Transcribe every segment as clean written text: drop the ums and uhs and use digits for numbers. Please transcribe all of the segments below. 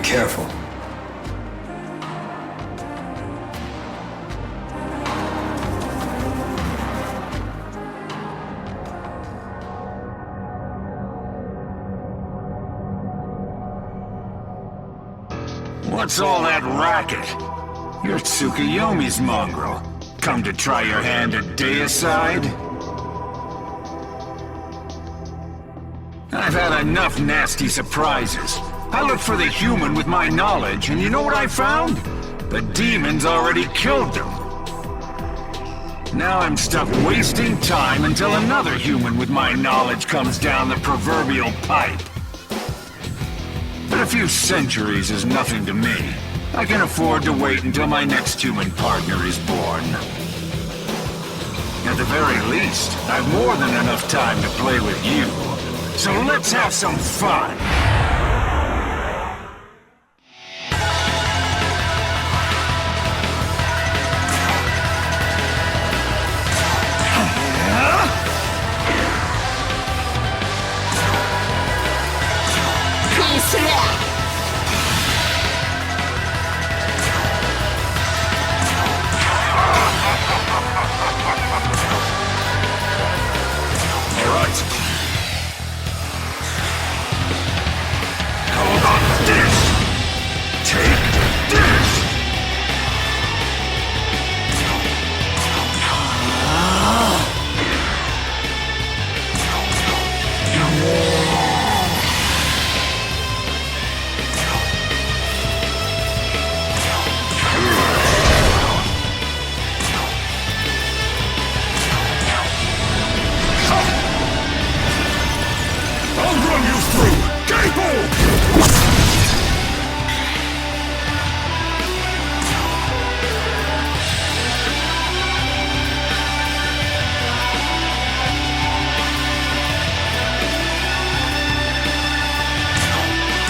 careful. What's all that racket? You're Tsukuyomi's mongrel. Come to try your hand at deicide? I've had enough nasty surprises. I looked for the human with my knowledge, and you know what I found? The demons already killed them. Now I'm stuck wasting time until another human with my knowledge comes down the proverbial pipe. But a few centuries is nothing to me. I can afford to wait until my next human partner is born. At the very least, I've more than enough time to play with you. So let's have some fun!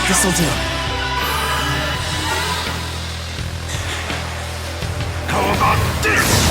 This'll do. How about this?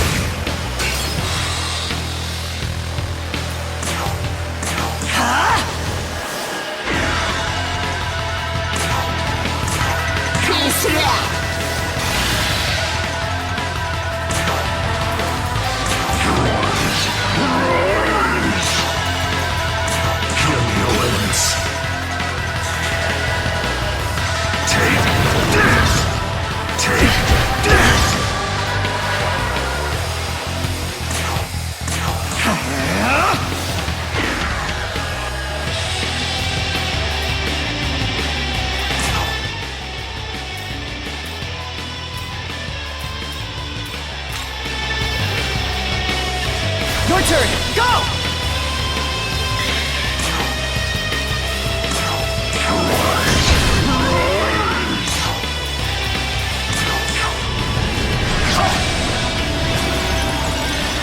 Your turn! Go!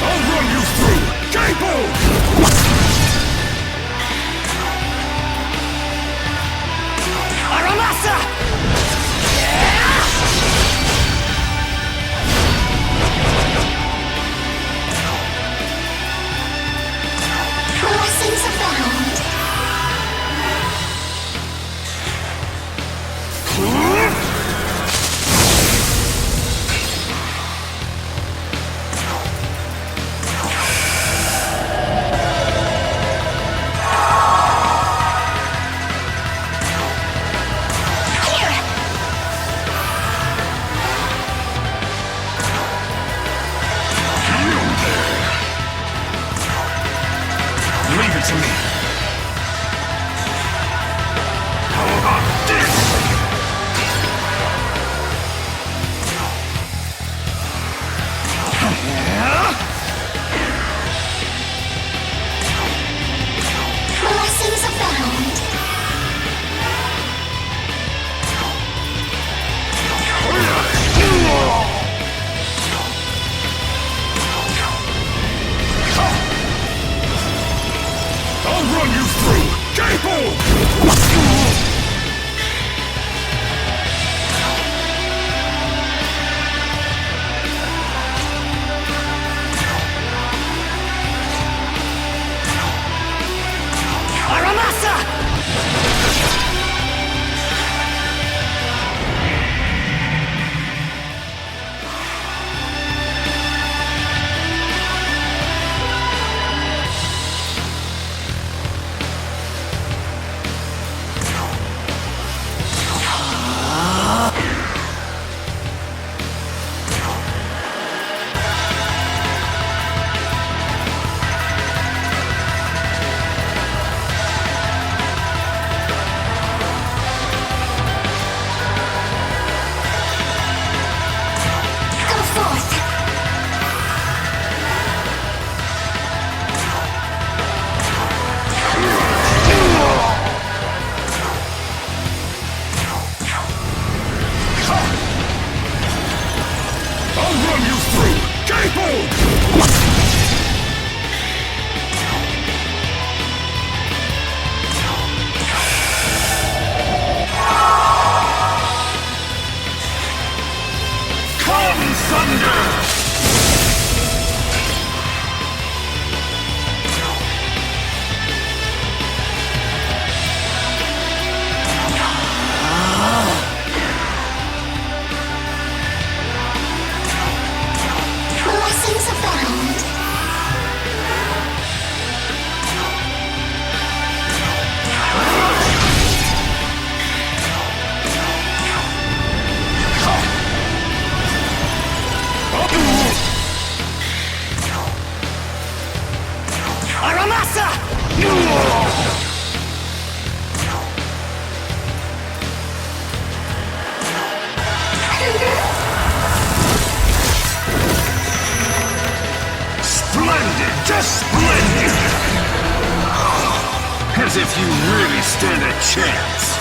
I'll run you through! Capo! Aramasa! Blessings abound. Leave it to me. How about this? Blessings abound. I'll run you through! Capo! Aramasa! Splendid! Just splendid! As if you really stand a chance.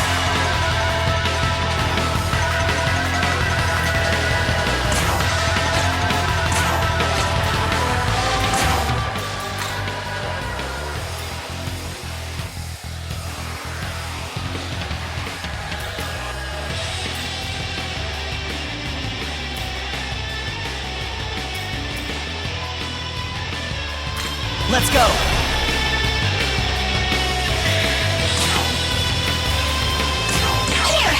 Let's go! Here!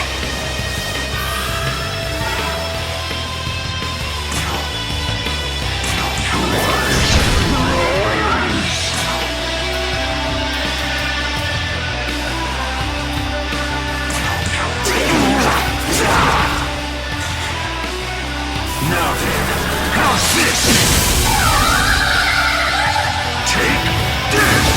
Now then, how's this? Take this!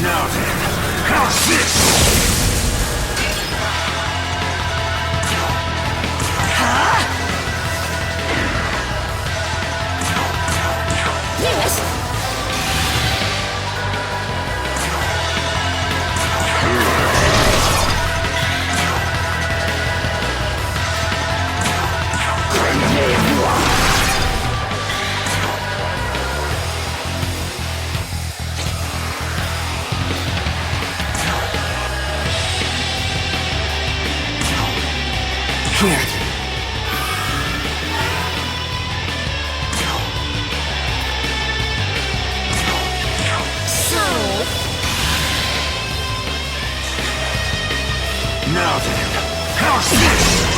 Now then, how's this? Yes! Here. So... Now then, how's this?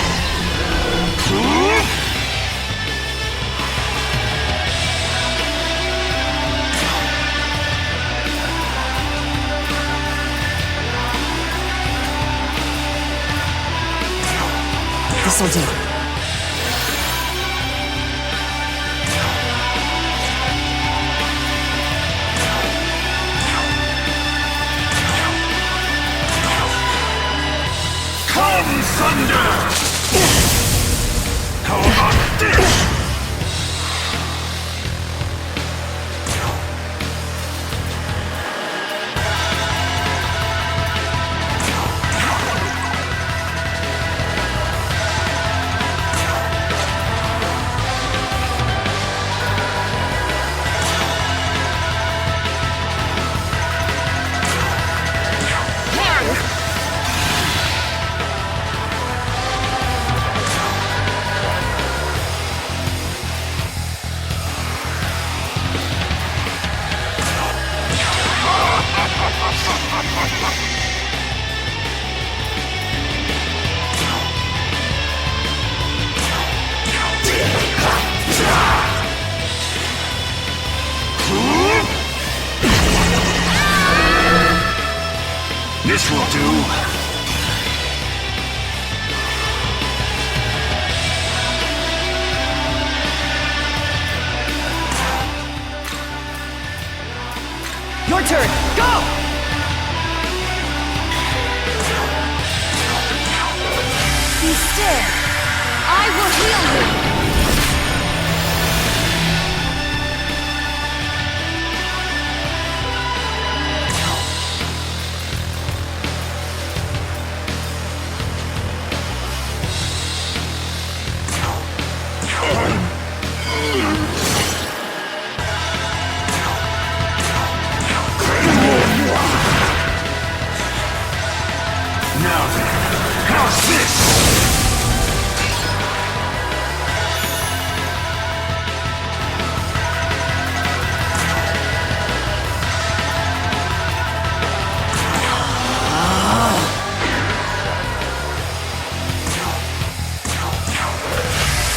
This'll do. Come, thunder! How about this? This will do. Your turn! Go! Be still. I will heal you. Now then, how's this?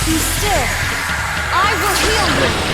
Be still. I will heal you.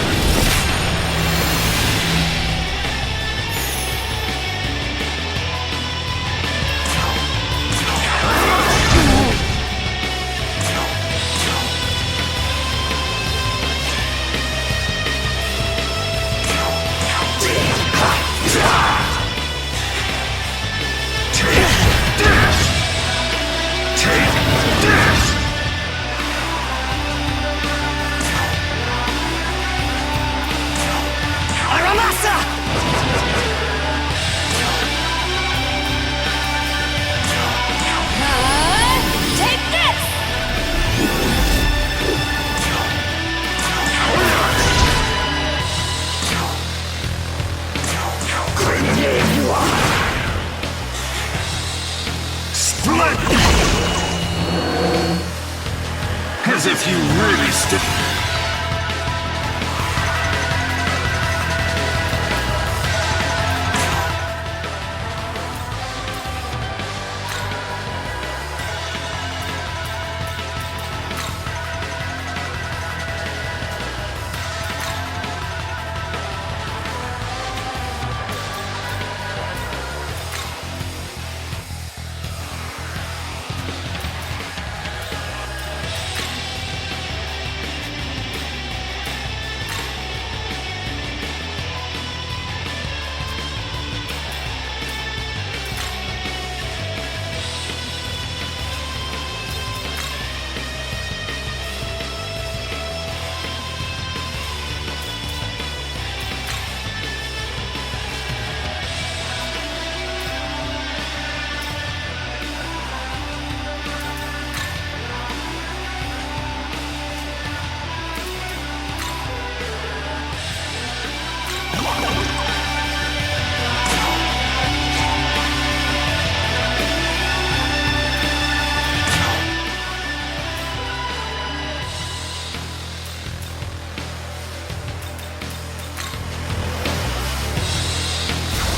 As if you really stick.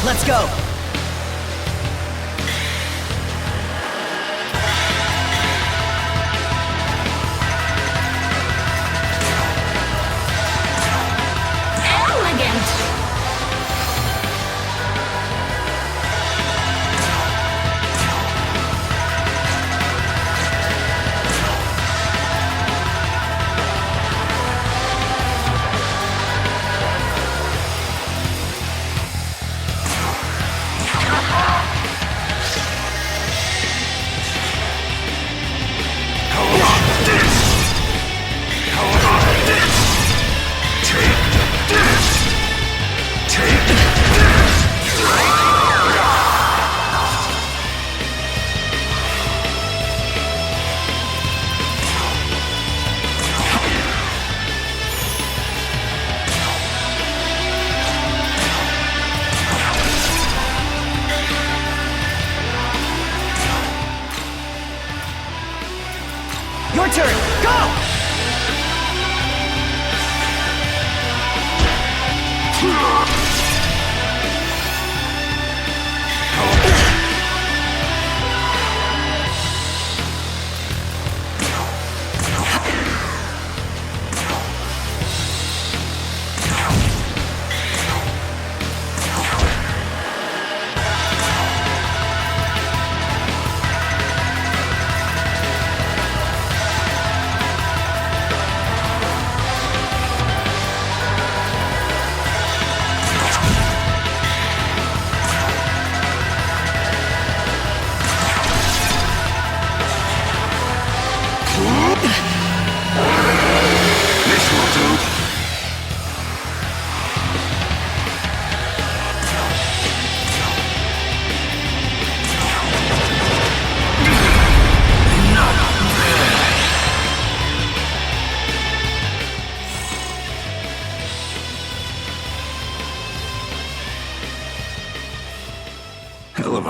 Let's go! Elegant. Your turn! Go!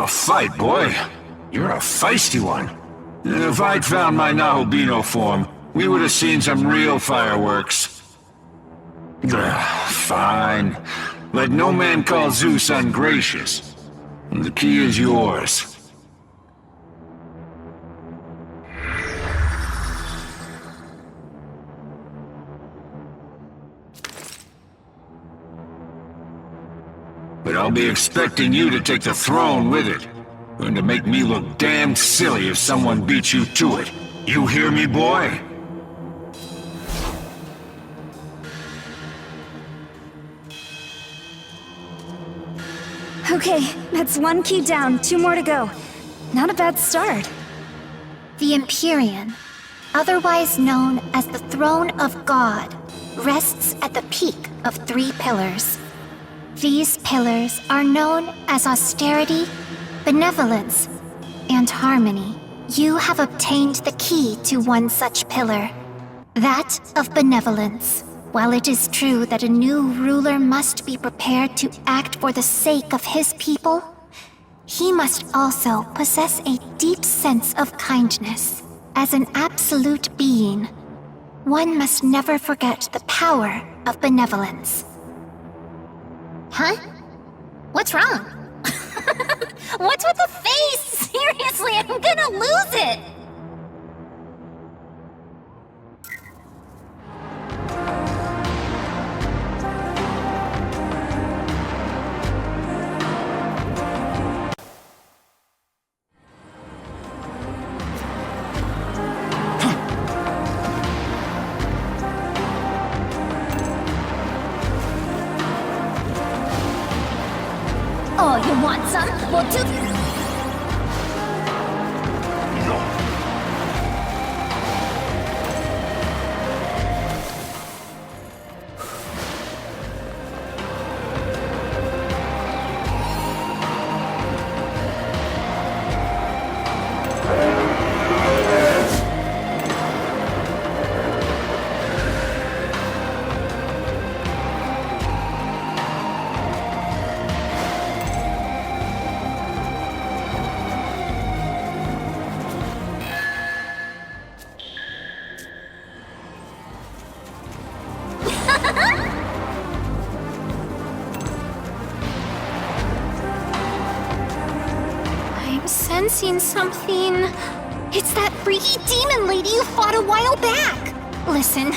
A fight, boy. You're a feisty one. If I'd found my Nahobino form, we would have seen some real fireworks. Fine. Let no man call Zeus ungracious. The key is yours. But I'll be expecting you to take the throne with it. Going to make me look damned silly if someone beats you to it. You hear me, boy? Okay, that's one key down, 2 more to go. Not a bad start. The Empyrean, otherwise known as the Throne of God, rests at the peak of 3 pillars. These pillars are known as austerity, benevolence, and harmony. You have obtained the key to one such pillar, that of benevolence. While it is true that a new ruler must be prepared to act for the sake of his people, he must also possess a deep sense of kindness. As an absolute being, one must never forget the power of benevolence. Huh? What's wrong? What's with the face? Seriously, I'm gonna lose it! Oh, you want some? Well, I'm sensing something. It's that freaky demon lady you fought a while back. Listen,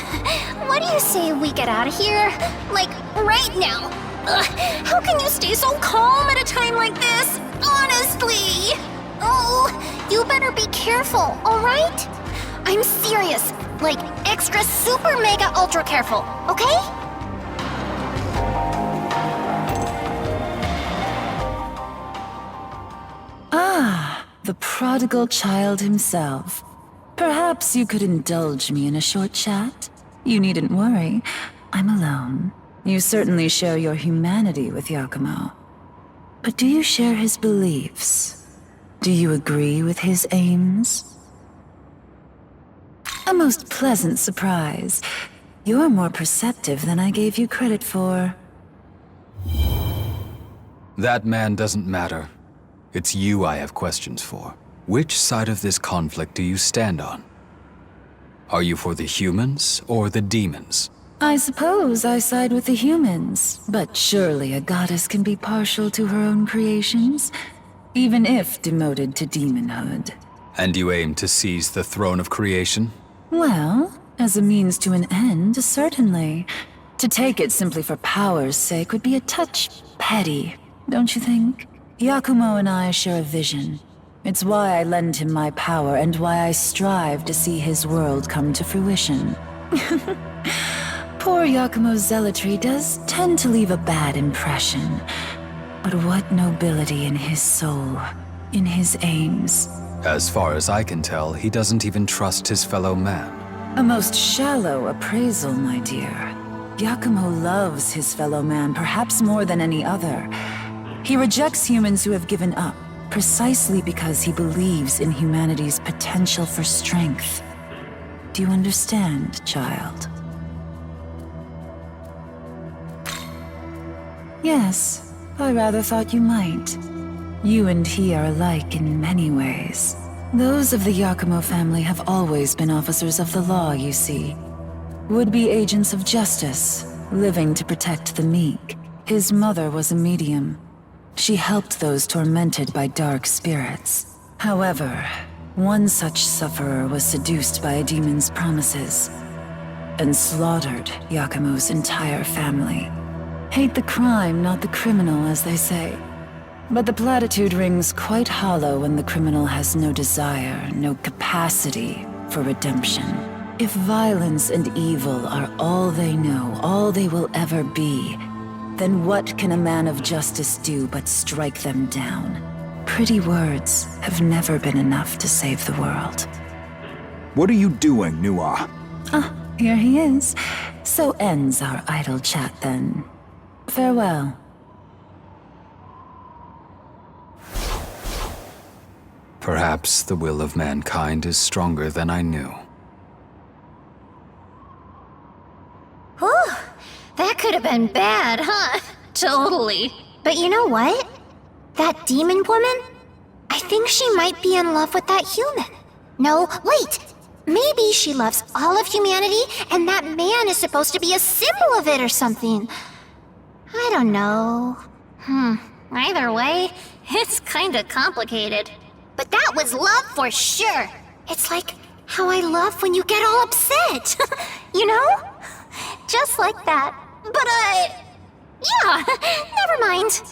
what do you say we get out of here? Like, right now. How can you stay so calm at a time like this? Honestly. Oh, you better be careful, alright? I'm serious. Like, extra super mega ultra careful, okay? The prodigal child himself. Perhaps you could indulge me in a short chat? You needn't worry. I'm alone. You certainly share your humanity with Yakumo. But do you share his beliefs? Do you agree with his aims? A most pleasant surprise. You're more perceptive than I gave you credit for. That man doesn't matter. It's you I have questions for. Which side of this conflict do you stand on? Are you for the humans or the demons? I suppose I side with the humans, but surely a goddess can be partial to her own creations, even if demoted to demonhood. And you aim to seize the throne of creation? Well, as a means to an end, certainly. To take it simply for power's sake would be a touch petty, don't you think? Yakumo and I share a vision. It's why I lend him my power and why I strive to see his world come to fruition. Poor Yakumo's zealotry does tend to leave a bad impression. But what nobility in his soul, in his aims. As far as I can tell, he doesn't even trust his fellow man. A most shallow appraisal, my dear. Yakumo loves his fellow man perhaps more than any other. He rejects humans who have given up, precisely because he believes in humanity's potential for strength. Do you understand, child? Yes, I rather thought you might. You and he are alike in many ways. Those of the Yakumo family have always been officers of the law, you see. Would-be agents of justice, living to protect the meek. His mother was a medium. She helped those tormented by dark spirits. However, one such sufferer was seduced by a demon's promises and slaughtered Yakumo's entire family. Hate the crime, not the criminal, as they say. But the platitude rings quite hollow when the criminal has no desire, no capacity for redemption. If violence and evil are all they know, all they will ever be, then what can a man of justice do but strike them down? Pretty words have never been enough to save the world. What are you doing, Nua? Ah, here he is. So ends our idle chat then. Farewell. Perhaps the will of mankind is stronger than I knew. Whew, that could have been bad, huh? Totally. But you know what? That demon woman? I think she might be in love with that human. No, wait! Maybe she loves all of humanity, and that man is supposed to be a symbol of it or something. I don't know. Either way, it's kinda complicated. But that was love for sure. It's like how I love when you get all upset. You know? Just like that. But, yeah, never mind.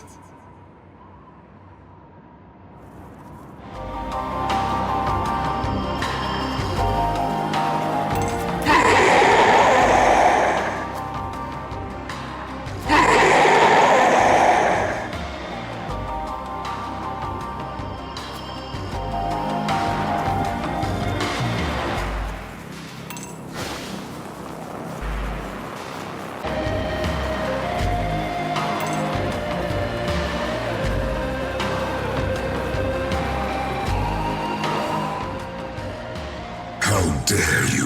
How dare you?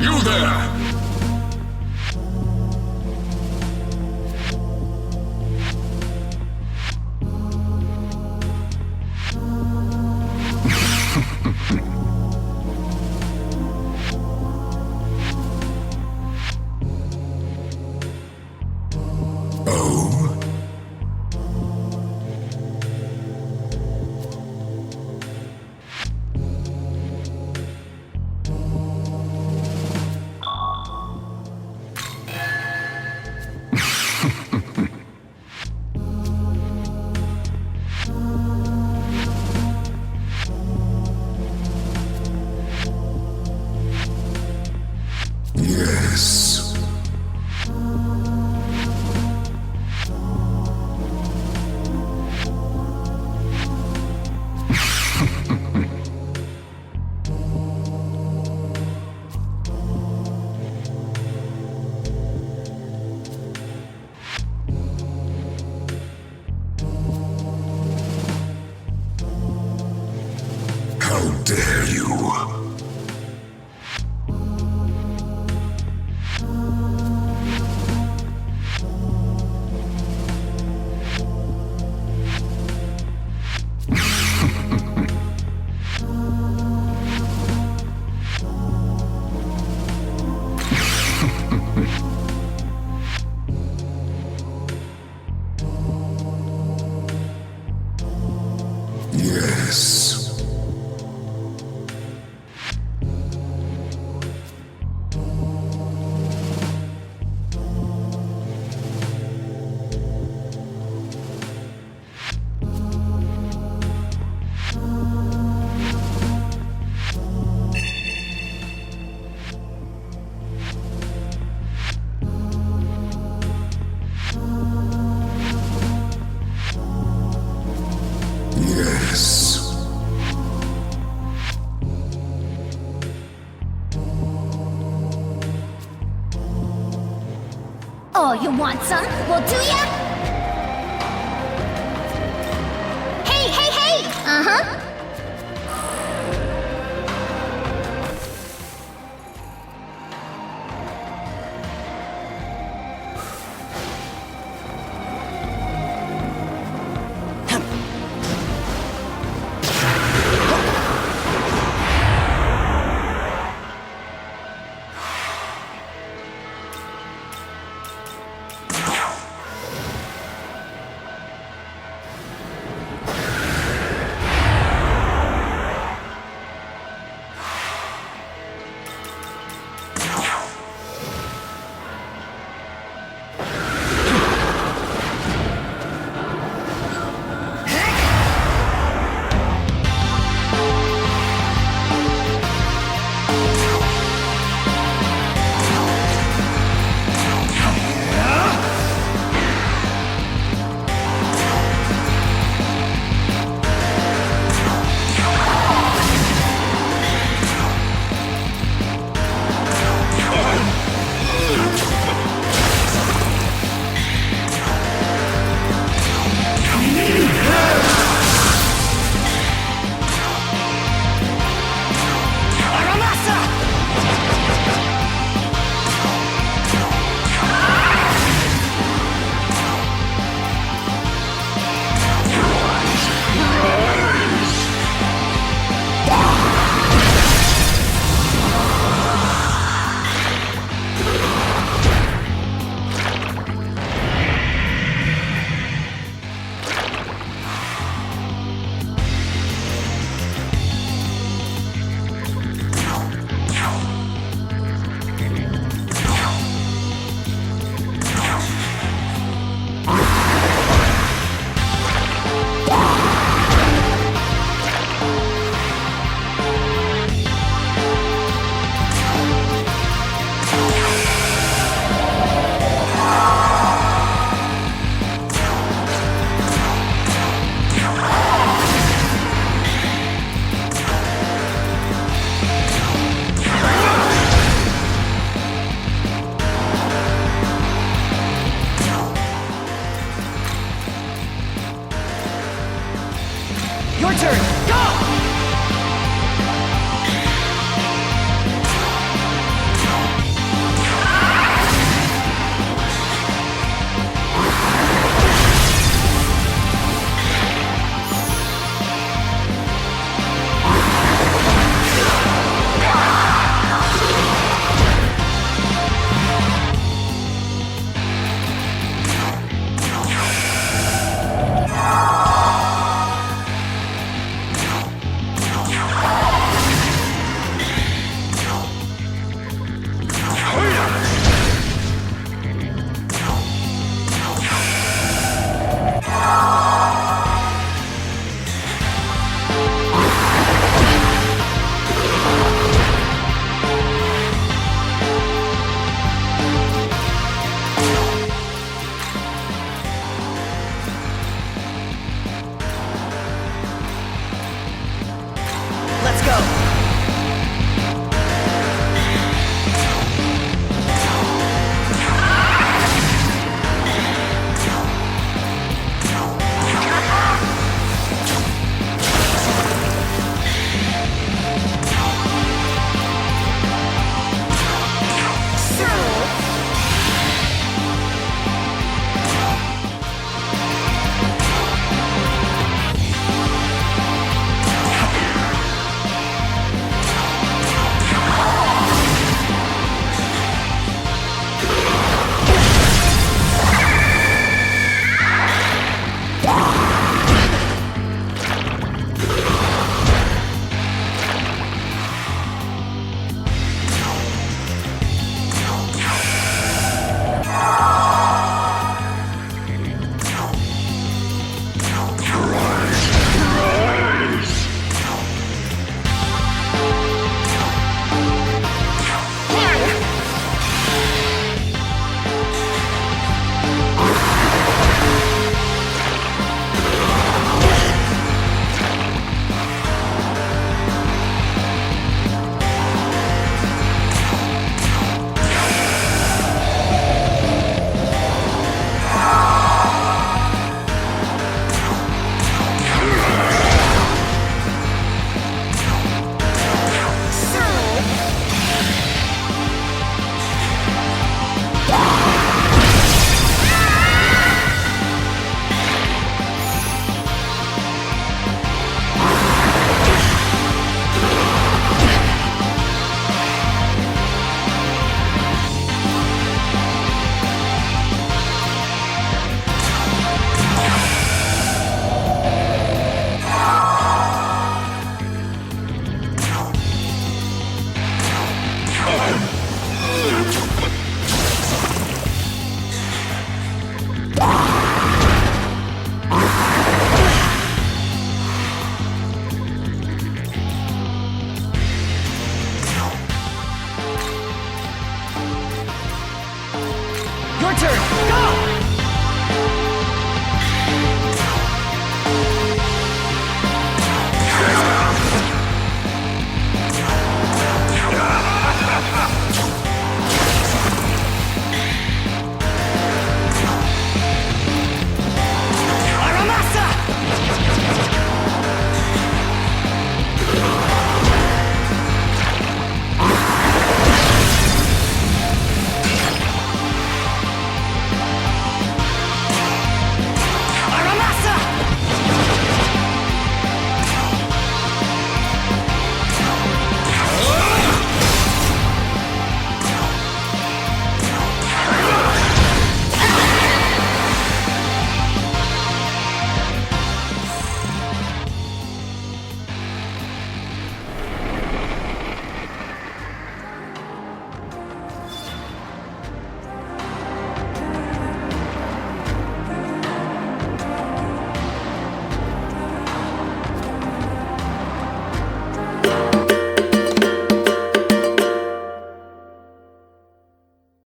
You there! Yes. How dare you? Yes. Yes. Oh, you want some? Well, do ya? Hey, hey, hey! Uh-huh. Your turn. Go!